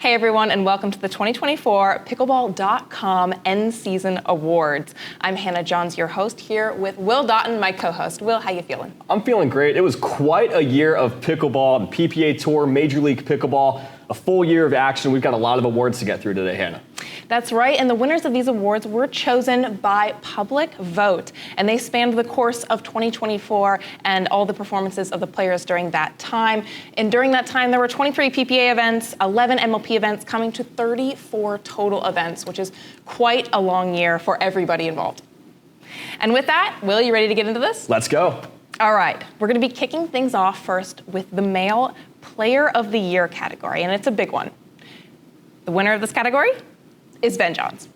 Hey everyone, and welcome to the 2024 Pickleball.com Endseason Awards. I'm Hannah Johns, your host, here with Will Daughton, my co-host. Will, how you feeling? I'm feeling great. It was quite a year of pickleball, the PPA Tour, Major League Pickleball, a full year of action. We've got a lot of awards to get through today, Hannah. That's right, and the winners of these awards were chosen by public vote, and they spanned the course of 2024 and all the performances of the players during that time. And during that time, there were 23 PPA events, 11 MLP events, coming to 34 total events, which is quite a long year for everybody involved. And with that, Will, you ready to get into this? Let's go. All right, we're going to be kicking things off first with the Male Player of the Year category, and it's a big one. The winner of this category is Ben Johns.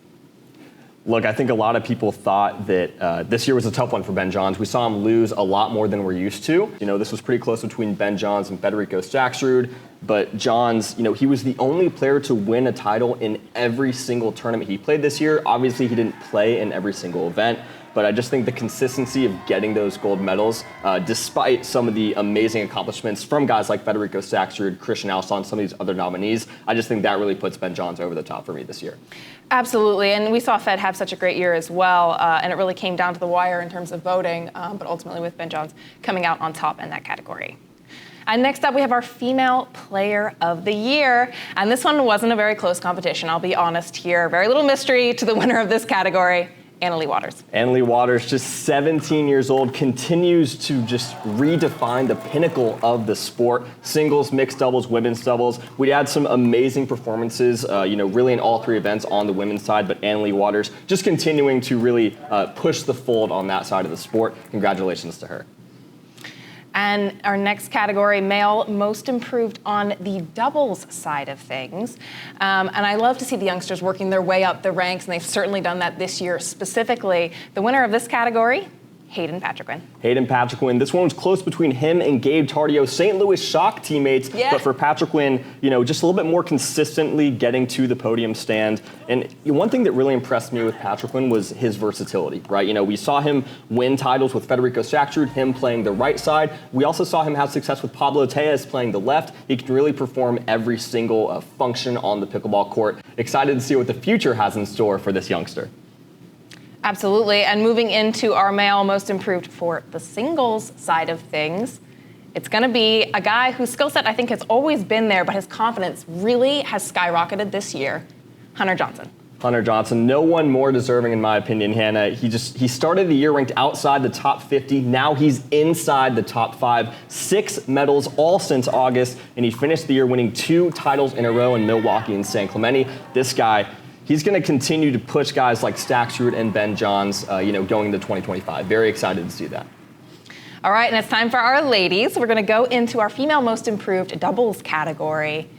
Look, I think a lot of people thought that this year was a tough one for Ben Johns. We saw him lose a lot more than we're used to. You know, this was pretty close between Ben Johns and Federico Saxrud, but Johns, he was the only player to win a title in every single tournament he played this year. Obviously, he didn't play in every single event, but I just think the consistency of getting those gold medals, despite some of the amazing accomplishments from guys like Federico Saxrud, Christian Alston, some of these other nominees, I just think that really puts Ben Johns over the top for me this year. Absolutely, and we saw Fed have such a great year as well, and it really came down to the wire in terms of voting, but ultimately with Ben Johns coming out on top in that category. And next up, we have our Female Player of the Year. And this one wasn't a very close competition, I'll be honest here. Very little mystery to the winner of this category, Annalie Waters. Annalie Waters, just 17 years old, continues to just redefine the pinnacle of the sport. Singles, mixed doubles, women's doubles. We had some amazing performances, really in all three events on the women's side, but Annalie Waters just continuing to really push the fold on that side of the sport. Congratulations to her. And our next category, Male Most Improved on the doubles side of things. And I love to see the youngsters working their way up the ranks, and they've certainly done that this year specifically. The winner of this category, Hayden Patriquin. Hayden Patriquin. This one was close between him and Gabe Tardio, St. Louis Shock teammates. Yeah. But for Patriquin, just a little bit more consistently getting to the podium stand. And one thing that really impressed me with Patriquin was his versatility, right? We saw him win titles with Federico Saxrud, him playing the right side. We also saw him have success with Pablo Tejas playing the left. He can really perform every single function on the pickleball court. Excited to see what the future has in store for this youngster. Absolutely, and moving into our Male Most Improved for the singles side of things, it's going to be a guy whose skill set I think has always been there, but his confidence really has skyrocketed this year, Hunter Johnson. Hunter Johnson, no one more deserving in my opinion, Hannah. He started the year ranked outside the top 50. Now he's inside the top 5. 6 medals all since August, and he finished the year winning 2 titles in a row in Milwaukee and San Clemente. This guy, he's going to continue to push guys like Saxrud and Ben Johns, going into 2025. Very excited to see that. All right, and it's time for our ladies. We're going to go into our Female Most Improved doubles category.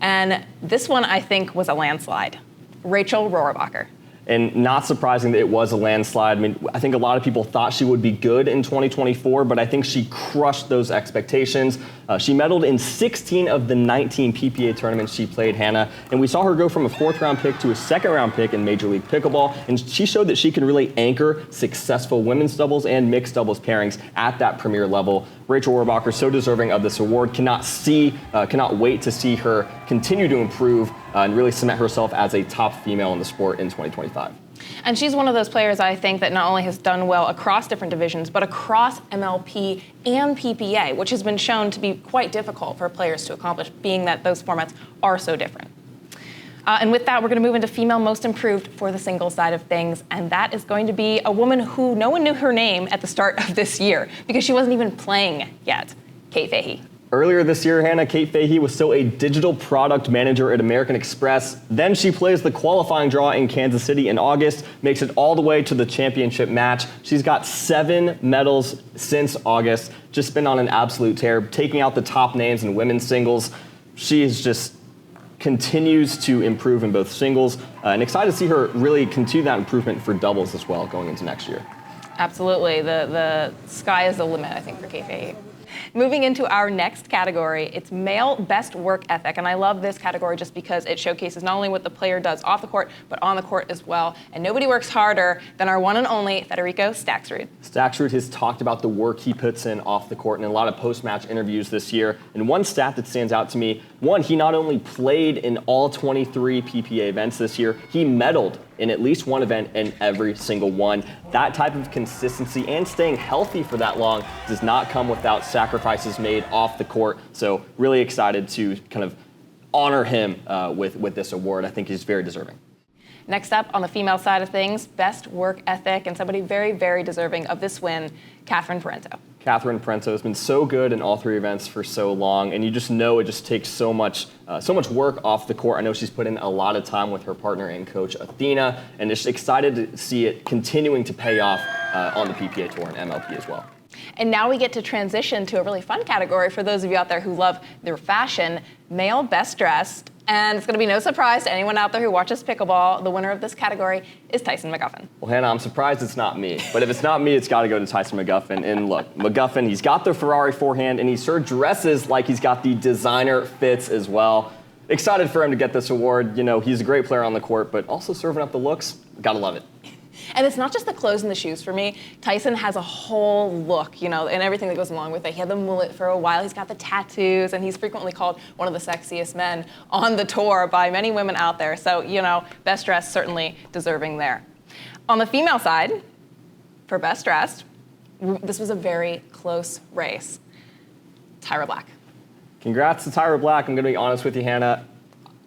And this one, I think, was a landslide. Rachel Rohrabacher. And not surprising that it was a landslide. I mean, I think a lot of people thought she would be good in 2024, but I think she crushed those expectations. She medaled in 16 of the 19 PPA tournaments she played, Hannah, and we saw her go from a 4th-round pick to a 2nd-round pick in Major League Pickleball, and she showed that she can really anchor successful women's doubles and mixed doubles pairings at that premier level. Rachel Rohrabacher, so deserving of this award. Cannot wait to see her continue to improve and really cement herself as a top female in the sport in 2025. And she's one of those players, I think, that not only has done well across different divisions, but across MLP and PPA, which has been shown to be quite difficult for players to accomplish, being that those formats are so different. And with that, we're going to move into Female Most Improved for the singles side of things, and that is going to be a woman who no one knew her name at the start of this year because she wasn't even playing yet, Kate Fahey. Earlier this year, Hannah, Kate Fahey was still a digital product manager at American Express. Then she plays the qualifying draw in Kansas City in August, makes it all the way to the championship match. She's got 7 medals since August, just been on an absolute tear, taking out the top names in women's singles. She is just continues to improve in both singles, and excited to see her really continue that improvement for doubles as well going into next year. Absolutely. The sky is the limit, I think, for Kate Fahey. Moving into our next category, it's male best work ethic. And I love this category just because it showcases not only what the player does off the court, but on the court as well. And nobody works harder than our one and only Federico Staksrud. Staksrud has talked about the work he puts in off the court in a lot of post-match interviews this year. And one stat that stands out to me, one, he not only played in all 23 PPA events this year, he medaled in at least one event in every single one. That type of consistency and staying healthy for that long does not come without sacrifices made off the court. So really excited to kind of honor him with this award. I think he's very deserving. Next up, on the female side of things, best work ethic, and somebody very, very deserving of this win, Catherine Parento. Catherine Parento has been so good in all three events for so long, and you just know it just takes so much work off the court. I know she's put in a lot of time with her partner and coach, Athena, and just excited to see it continuing to pay off on the PPA Tour and MLP as well. And now we get to transition to a really fun category for those of you out there who love their fashion, male best dressed. And it's going to be no surprise to anyone out there who watches pickleball. The winner of this category is Tyson McGuffin. Well, Hannah, I'm surprised it's not me. But if it's not me, it's got to go to Tyson McGuffin. And look, McGuffin, he's got the Ferrari forehand, and he sure dresses like he's got the designer fits as well. Excited for him to get this award. You know, he's a great player on the court, but also serving up the looks. Gotta love it. And it's not just the clothes and the shoes for me. Tyson has a whole look, you know, and everything that goes along with it. He had the mullet for a while. He's got the tattoos, and he's frequently called one of the sexiest men on the tour by many women out there. So, you know, best dressed, certainly deserving there. On the female side, for best dressed, this was a very close race. Tyra Black. Congrats to Tyra Black. I'm going to be honest with you, Hannah.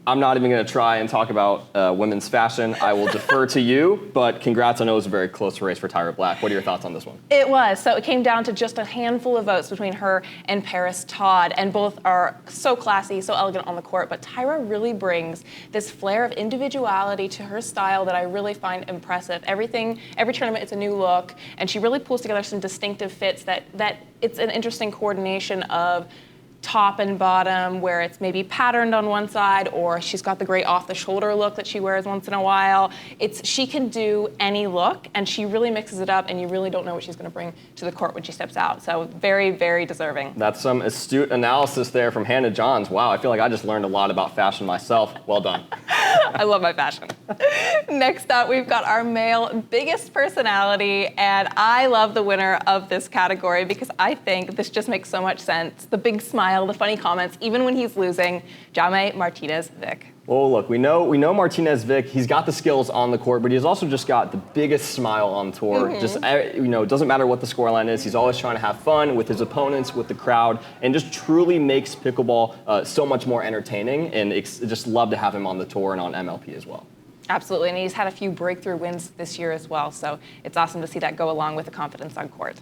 I'm not even going to try and talk about women's fashion. I will defer to you, but congrats. I know it was a very close race for Tyra Black. What are your thoughts on this one? It was. So it came down to just a handful of votes between her and Paris Todd, and both are so classy, so elegant on the court, but Tyra really brings this flair of individuality to her style that I really find impressive. Every tournament, it's a new look, and she really pulls together some distinctive fits that it's an interesting coordination of top and bottom, where it's maybe patterned on one side, or she's got the great off-the-shoulder look that she wears once in a while. She can do any look, and she really mixes it up, and you really don't know what she's going to bring to the court when she steps out. So very, very deserving. That's some astute analysis there from Hannah Johns. Wow, I feel like I just learned a lot about fashion myself. Well done. I love my fashion. Next up, we've got our male biggest personality, and I love the winner of this category because I think this just makes so much sense. The big smile, the funny comments, even when he's losing, Jaume Martinez-Vic. Well, look, we know Martinez-Vic. He's got the skills on the court, but he's also just got the biggest smile on tour. Mm-hmm. Just, it doesn't matter what the scoreline is. He's always trying to have fun with his opponents, with the crowd, and just truly makes pickleball so much more entertaining. And just love to have him on the tour and on MLP as well. Absolutely, and he's had a few breakthrough wins this year as well. So it's awesome to see that go along with the confidence on court.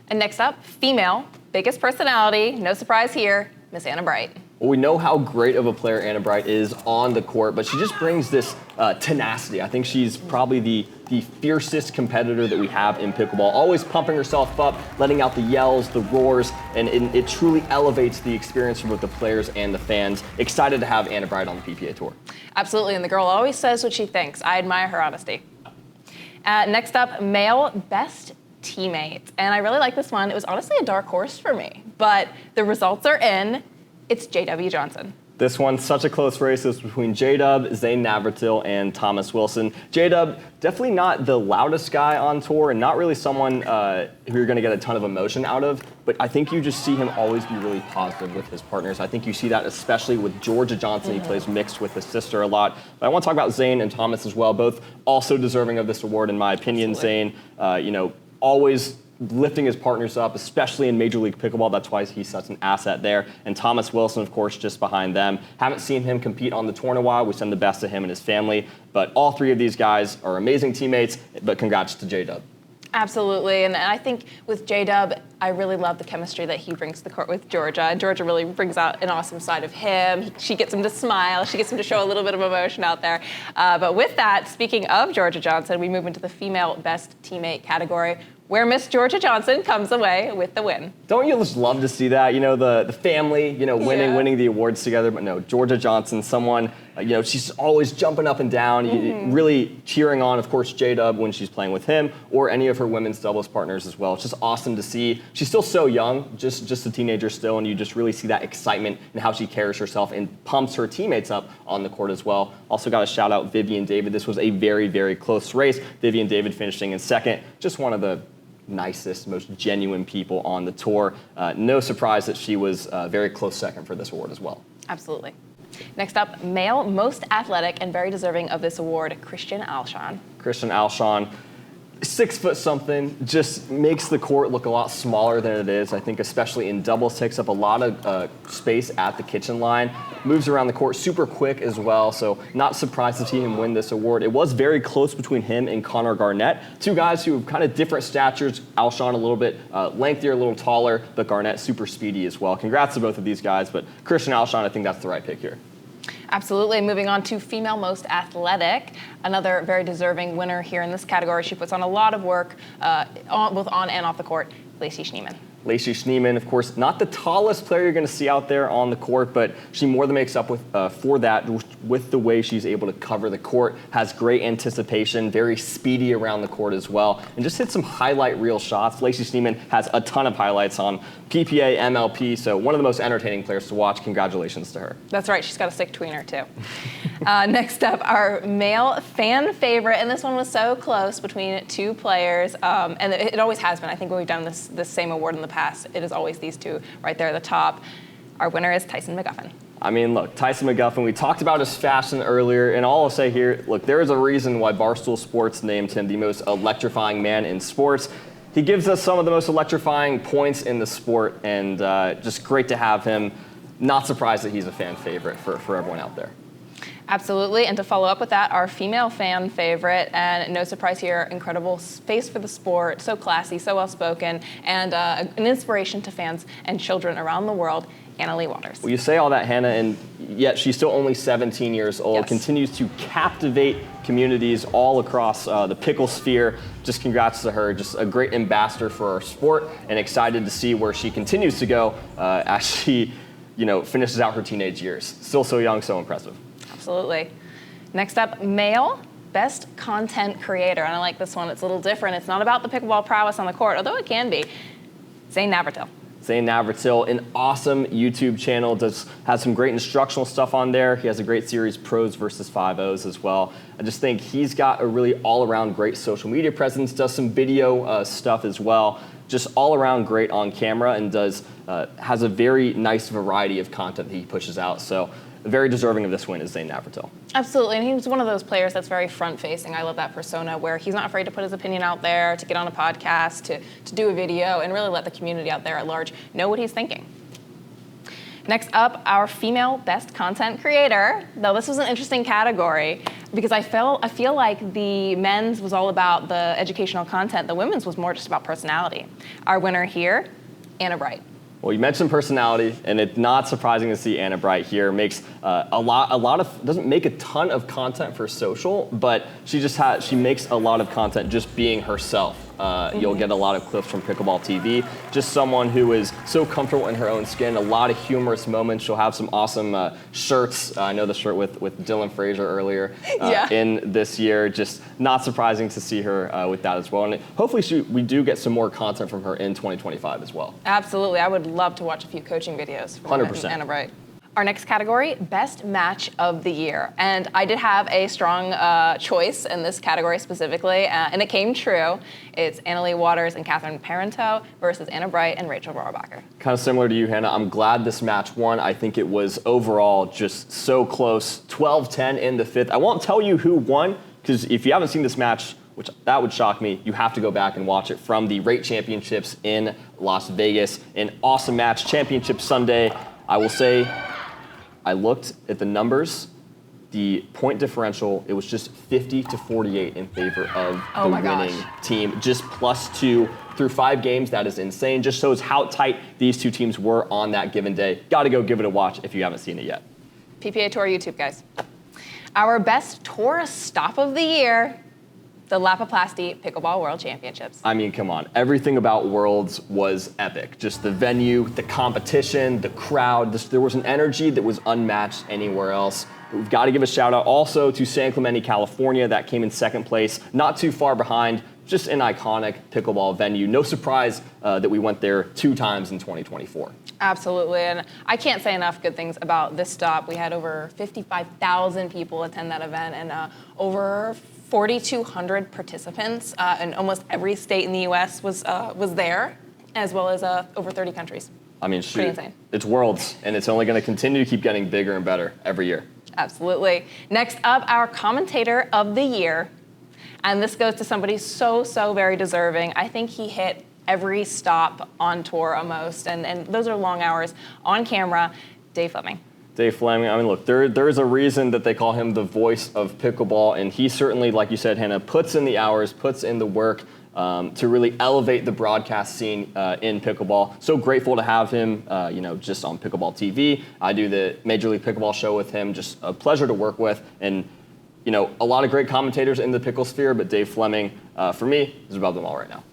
And next up, female biggest personality. No surprise here, Miss Anna Bright. Well, we know how great of a player Anna Bright is on the court, but she just brings this tenacity. I think she's probably the fiercest competitor that we have in pickleball, always pumping herself up, letting out the yells, the roars, and it truly elevates the experience for both the players and the fans. Excited to have Anna Bright on the PPA Tour. Absolutely, and the girl always says what she thinks. I admire her honesty. Next up, male best teammate. And I really like this one. It was honestly a dark horse for me, but the results are in. It's J.W. Johnson. This one's such a close race. It's between J-Dub, Zane Navratil, and Thomas Wilson. J-Dub, definitely not the loudest guy on tour and not really someone who you're going to get a ton of emotion out of, but I think you just see him always be really positive with his partners. I think you see that especially with Georgia Johnson. Mm-hmm. He plays mixed with his sister a lot. But I want to talk about Zane and Thomas as well, both also deserving of this award in my opinion. Absolutely. Zane, always lifting his partners up, especially in Major League Pickleball. That's why he's such an asset there. And Thomas Wilson, of course, just behind them. Haven't seen him compete on the tour in a while. We send the best to him and his family. But all three of these guys are amazing teammates, but congrats to J-Dub. Absolutely, and I think with J-Dub, I really love the chemistry that he brings to the court with Georgia. And Georgia really brings out an awesome side of him. She gets him to smile. She gets him to show a little bit of emotion out there. But with that, speaking of Georgia Johnson, we move into the female best teammate category, where Miss Georgia Johnson comes away with the win. Don't you just love to see that? The family, winning the awards together. But no, Georgia Johnson, someone She's always jumping up and down, really cheering on, of course, J-Dub when she's playing with him, or any of her women's doubles partners as well. It's just awesome to see. She's still so young, just a teenager still, and you just really see that excitement in how she carries herself and pumps her teammates up on the court as well. Also got to shout out Vivian David. This was a very, very close race. Vivian David finishing in second. Just one of the nicest, most genuine people on the tour. No surprise that she was a very close second for this award as well. Absolutely. Next up, male most athletic and very deserving of this award, Christian Alshon. Christian Alshon, 6 foot something, just makes the court look a lot smaller than it is. I think especially in doubles, takes up a lot of space at the kitchen line, moves around the court super quick as well, so not surprised to see him win this award. It was very close between him and Connor Garnett, two guys who have kind of different statures. Alshon a little bit lengthier, a little taller, but Garnett super speedy as well. Congrats to both of these guys, but Christian Alshon, I think that's the right pick here. Absolutely. Moving on to female most athletic, another very deserving winner here in this category. She puts on a lot of work, both on and off the court, Lacey Schneemann. Lacey Schneemann, of course, not the tallest player you're going to see out there on the court, but she more than makes up for that with the way she's able to cover the court, has great anticipation, very speedy around the court as well, and just hit some highlight reel shots. Lacey Schneemann has a ton of highlights on PPA, MLP, so one of the most entertaining players to watch. Congratulations to her. That's right. She's got a sick tweener, too. Next up, our male fan favorite, and this one was so close between two players, and it always has been. I think when we've done this same award in the past, it is always these two right there at the top. Our winner is Tyson McGuffin. I mean, look, Tyson McGuffin, we talked about his fashion earlier, and all I'll say here, look, there is a reason why Barstool Sports named him the most electrifying man in sports. He gives us some of the most electrifying points in the sport, and just great to have him. Not surprised that he's a fan favorite for everyone out there. Absolutely, and to follow up with that, our female fan favorite, and no surprise here, incredible face for the sport, so classy, so well-spoken, and an inspiration to fans and children around the world, Anna-Leigh Waters. Well, you say all that, Hannah, and yet she's still only 17 years old, yes. Continues to captivate communities all across the pickle sphere. Just congrats to her, just a great ambassador for our sport, and excited to see where she continues to go as she, finishes out her teenage years. Still so young, so impressive. Absolutely. Next up, male best content creator. And I like this one. It's a little different. It's not about the pickleball prowess on the court, although it can be. Zane Navratil. Zane Navratil, an awesome YouTube channel, has some great instructional stuff on there. He has a great series, Pros versus 5-0s as well. I just think he's got a really all-around great social media presence, does some video stuff as well. Just all around great on camera, and has a very nice variety of content that he pushes out. So very deserving of this win is Zane Navratil. Absolutely, and he's one of those players that's very front-facing. I love that persona where he's not afraid to put his opinion out there, to get on a podcast, to do a video, and really let the community out there at large know what he's thinking. Next up, our female best content creator. Though this was an interesting category because I feel like the men's was all about the educational content. The women's was more just about personality. Our winner here, Anna Bright. Well, you mentioned personality, and it's not surprising to see Anna Bright here. Makes doesn't make a ton of content for social, but she makes a lot of content just being herself. You'll get a lot of clips from Pickleball TV. Just someone who is so comfortable in her own skin. A lot of humorous moments. She'll have some awesome shirts. I know the shirt with Dylan Frazier earlier in this year. Just not surprising to see her with that as well. And hopefully we do get some more content from her in 2025 as well. Absolutely. I would love to watch a few coaching videos from 100%. Anna Bright. Our next category, Best Match of the Year. And I did have a strong choice in this category specifically, and it came true. It's Anna-Leigh Waters and Catherine Parenteau versus Anna Bright and Rachel Rohrabacher. Kind of similar to you, Hannah. I'm glad this match won. I think it was overall just so close. 12-10 in the fifth. I won't tell you who won, because if you haven't seen this match, which that would shock me, you have to go back and watch it from the Rate Championships in Las Vegas. An awesome match, Championship Sunday. I will say, I looked at the numbers, the point differential, it was just 50-48 in favor of the winning team. Just +2 through 5 games. That is insane. Just shows how tight these two teams were on that given day. Got to go give it a watch if you haven't seen it yet. PPA Tour YouTube, guys. Our best tour stop of the year, The Lapiplasty Pickleball World Championships. I mean, come on. Everything about Worlds was epic. Just the venue, the competition, the crowd. There was an energy that was unmatched anywhere else. But we've got to give a shout out also to San Clemente, California. That came in second place, not too far behind. Just an iconic pickleball venue. No surprise that we went there 2 times in 2024. Absolutely, and I can't say enough good things about this stop. We had over 55,000 people attend that event, and over 4,200 participants, and almost every state in the U.S. was there, as well as over 30 countries. I mean, Pretty insane. It's Worlds, and it's only going to continue to keep getting bigger and better every year. Absolutely. Next up, our Commentator of the Year, and this goes to somebody so very deserving. I think he hit every stop on tour almost, and those are long hours on camera. Dave Fleming. Dave Fleming, I mean, look, there's a reason that they call him the voice of pickleball, and he certainly, like you said, Hannah, puts in the hours, puts in the work to really elevate the broadcast scene in pickleball. So grateful to have him, just on Pickleball TV. I do the Major League Pickleball show with him. Just a pleasure to work with, and a lot of great commentators in the pickle sphere, but Dave Fleming, for me, is above them all right now.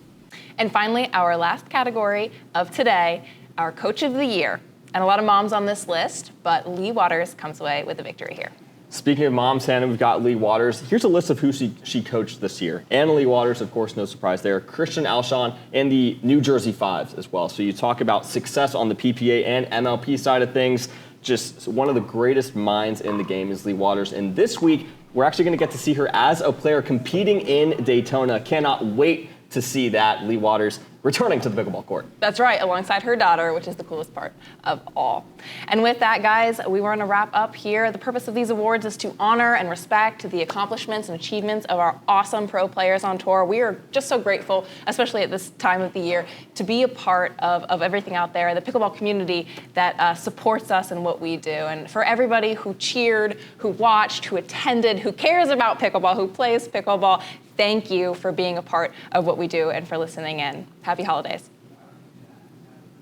And finally, our last category of today, our Coach of the Year. And a lot of moms on this list, but Lee Waters comes away with the victory here. Speaking of moms, Hannah, we've got Lee Waters. Here's a list of who she coached this year. Anna Lee Waters, of course, no surprise there. Christian Alshon, and the New Jersey Fives as well. So you talk about success on the PPA and MLP side of things. Just one of the greatest minds in the game is Lee Waters. And this week, we're actually going to get to see her as a player competing in Daytona. Cannot wait to see that. Lee Waters returning to the pickleball court. That's right, alongside her daughter, which is the coolest part of all. And with that, guys, we want to wrap up here. The purpose of these awards is to honor and respect the accomplishments and achievements of our awesome pro players on tour. We are just so grateful, especially at this time of the year, to be a part of everything out there, the pickleball community that supports us in what we do. And for everybody who cheered, who watched, who attended, who cares about pickleball, who plays pickleball, thank you for being a part of what we do and for listening in. Happy holidays.